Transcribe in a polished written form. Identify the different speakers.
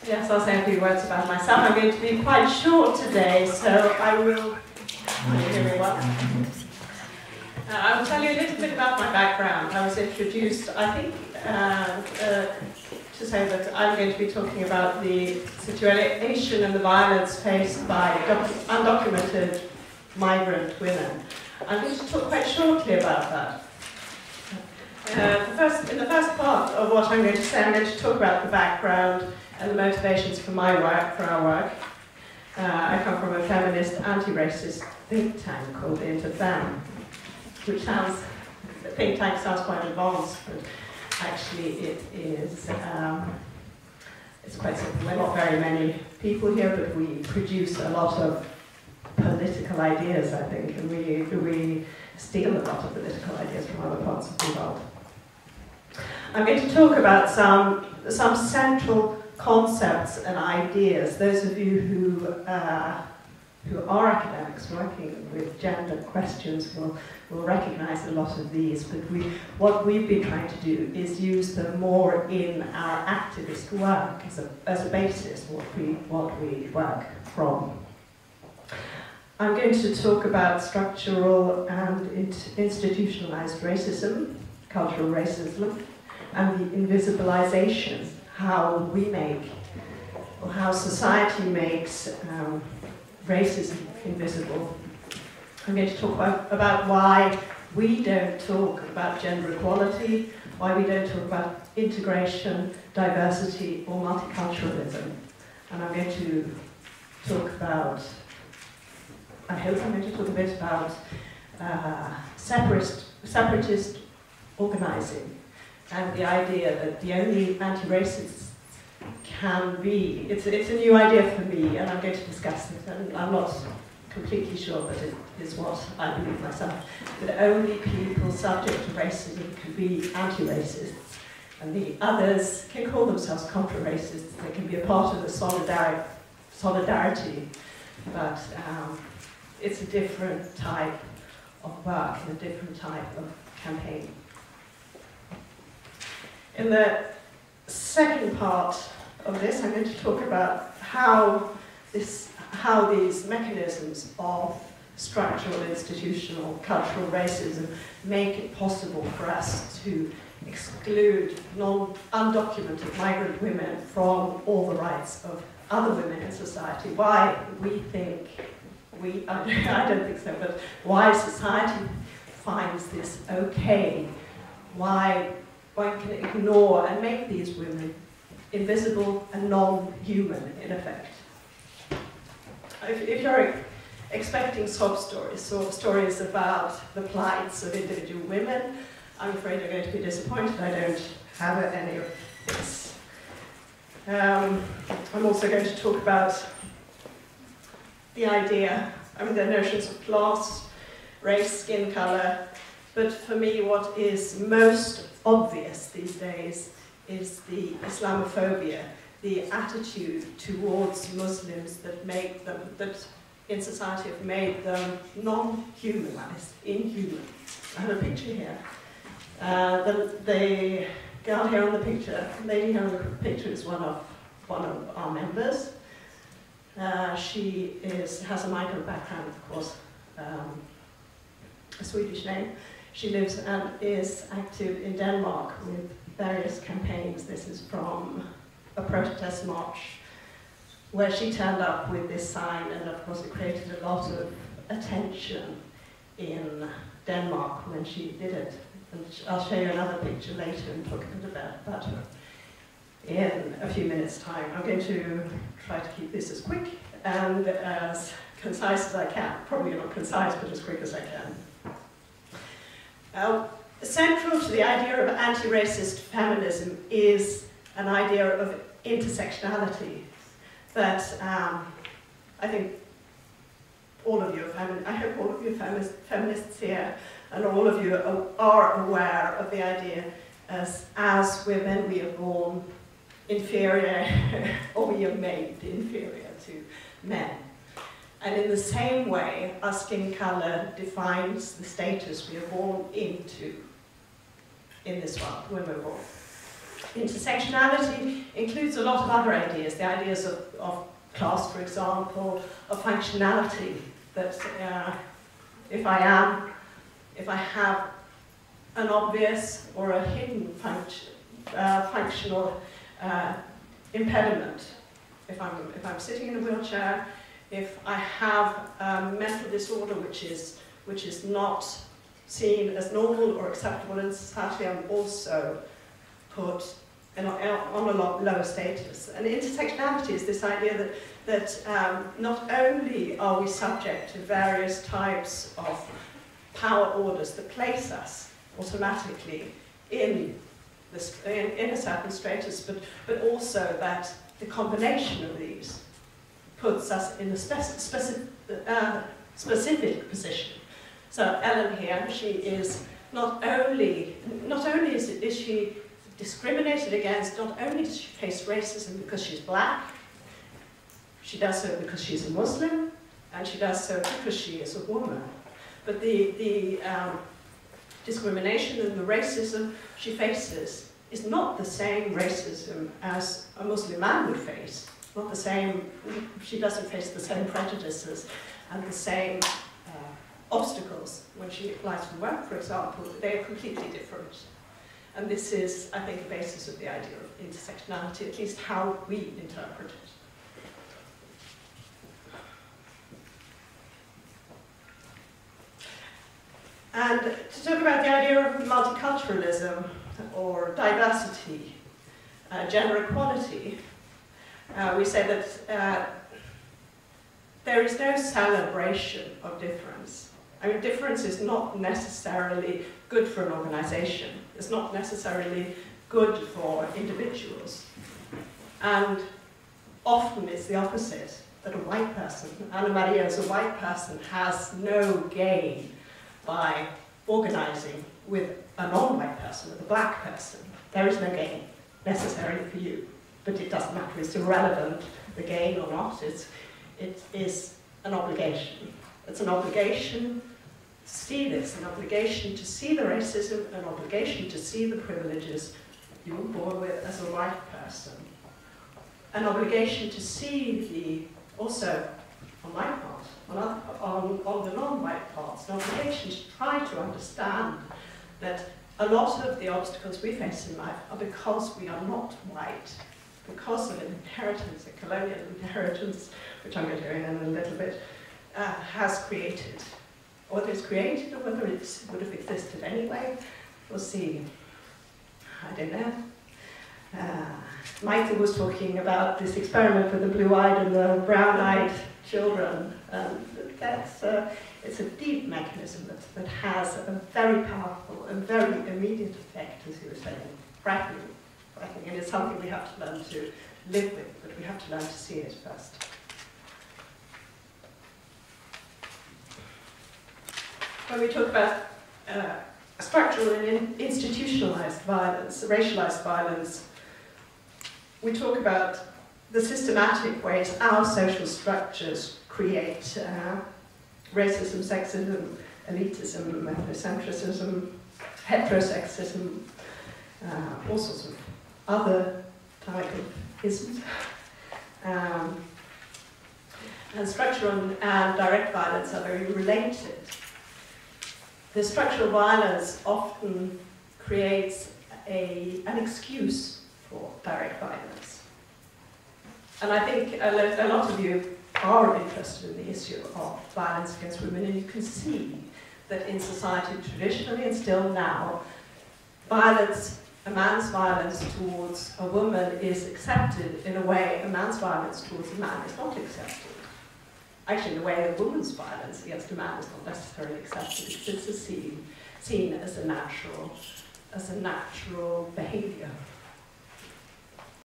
Speaker 1: Yes, I'll say a few words about myself. I'm going to be quite short today, so I will... Can you hear me well? I will tell you a little bit about my background. I was introduced, I think, to say that I'm going to be talking about the situation and the violence faced by undocumented migrant women. I'm going to talk quite shortly about that. In the first part of what I'm going to say, I'm going to talk about the background and the motivations for my work, for our work. I come from a feminist, anti-racist think tank called the Interfem, which sounds, the think tank sounds quite advanced, but actually it is, it's quite simple. We're not very many people here, but we produce a lot of political ideas, I think, and we steal a lot of political ideas from other parts of the world. I'm going to talk about some central concepts and ideas. Those of you who are academics working with gender questions will recognize a lot of these, but what we've been trying to do is use them more in our activist work as a basis, what we work from. I'm going to talk about structural and institutionalized racism, cultural racism, and the invisibilization, how we make, or how society makes racism invisible. I'm going to talk about why we don't talk about gender equality, why we don't talk about integration, diversity, or multiculturalism. And I'm going to talk about, I hope I'm going to talk a bit about separatist organizing, and the idea that the only anti-racists can be, it's a new idea for me, and I'm going to discuss it, and I'm not completely sure, but it is what I believe myself, that only people subject to racism can be anti-racists, and the others can call themselves contra-racists. They can be a part of the solidarity, but it's a different type of work and a different type of campaign. In the second part of this, I'm going to talk about how these mechanisms of structural, institutional, cultural racism make it possible for us to exclude undocumented migrant women from all the rights of other women in society. Why we think, I don't think so, but why society finds this okay, why one can ignore and make these women invisible and non-human, in effect. If you're expecting sob stories about the plights of individual women, I'm afraid you're going to be disappointed. I don't have any of this. I'm also going to talk about the idea, the notions of class, race, skin color, but for me what is most obvious these days is the Islamophobia, the attitude towards Muslims that in society have made them non-humanized, inhuman. I have a picture here. The girl here on the picture, lady here on the picture is one of our members. She has a migrant background, of course, a Swedish name. She lives and is active in Denmark with various campaigns. This is from a protest march where she turned up with this sign, and of course it created a lot of attention in Denmark when she did it. And I'll show you another picture later and talk a bit about her in a few minutes' time. I'm going to try to keep this as quick and as concise as I can. Probably not concise, but as quick as I can. Central to the idea of anti-racist feminism is an idea of intersectionality that I think all of you are I hope all of you are feminists here, and all of you are aware of the idea as women we are born inferior, or we are made inferior to men. And in the same way, our skin color defines the status we are born into in this world when we're born. Intersectionality includes a lot of other ideas, the ideas of class, for example, of functionality, that if I have an obvious or a hidden functional impediment, if I'm sitting in a wheelchair, if I have a mental disorder which is not seen as normal or acceptable in society, I'm also put on a lot lower status. And intersectionality is this idea that not only are we subject to various types of power orders that place us automatically in a certain status, but also that the combination of these puts us in a specific position. So Ellen here, she is not only is she discriminated against, not only does she face racism because she's black, she does so because she's a Muslim, and she does so because she is a woman. But the discrimination and the racism she faces is not the same racism as a Muslim man would face. Not the same, she doesn't face the same prejudices and the same obstacles when she applies for work, for example. They are completely different. And this is, I think, a basis of the idea of intersectionality, at least how we interpret it. And to talk about the idea of multiculturalism or diversity, gender equality, we say that there is no celebration of difference. I mean, difference is not necessarily good for an organization. It's not necessarily good for individuals. And often it's the opposite, that a white person, Anna Maria as a white person, has no gain by organizing with a non-white person, with a black person. There is no gain necessarily for you, but it doesn't matter, it's irrelevant, the gain or not, it is an obligation. It's an obligation to see this, an obligation to see the racism, an obligation to see the privileges you were born with as a white person, an obligation to see also, on my part, on the non-white parts, an obligation to try to understand that a lot of the obstacles we face in life are because we are not white, because of an inheritance, a colonial inheritance, which I'm going to go in a little bit, has created. Whether it's created or whether it would have existed anyway, we'll see. I don't know. Maite was talking about this experiment with the blue-eyed and the brown-eyed children. It's a deep mechanism that has a very powerful and very immediate effect, as you were saying, frightening. And it's something we have to learn to live with, but we have to learn to see it first. When we talk about structural and institutionalized violence, racialized violence, we talk about the systematic ways our social structures create racism, sexism, elitism, ethnocentrism, heterosexism, all sorts of other type of isms. And structural and direct violence are very related. The structural violence often creates an excuse for direct violence. And I think a lot of you are interested in the issue of violence against women, and you can see that in society traditionally and still now, violence, a man's violence towards a woman is accepted in a way a man's violence towards a man is not accepted. Actually, in a way, a woman's violence against a man is not necessarily accepted because it's seen as a natural behaviour.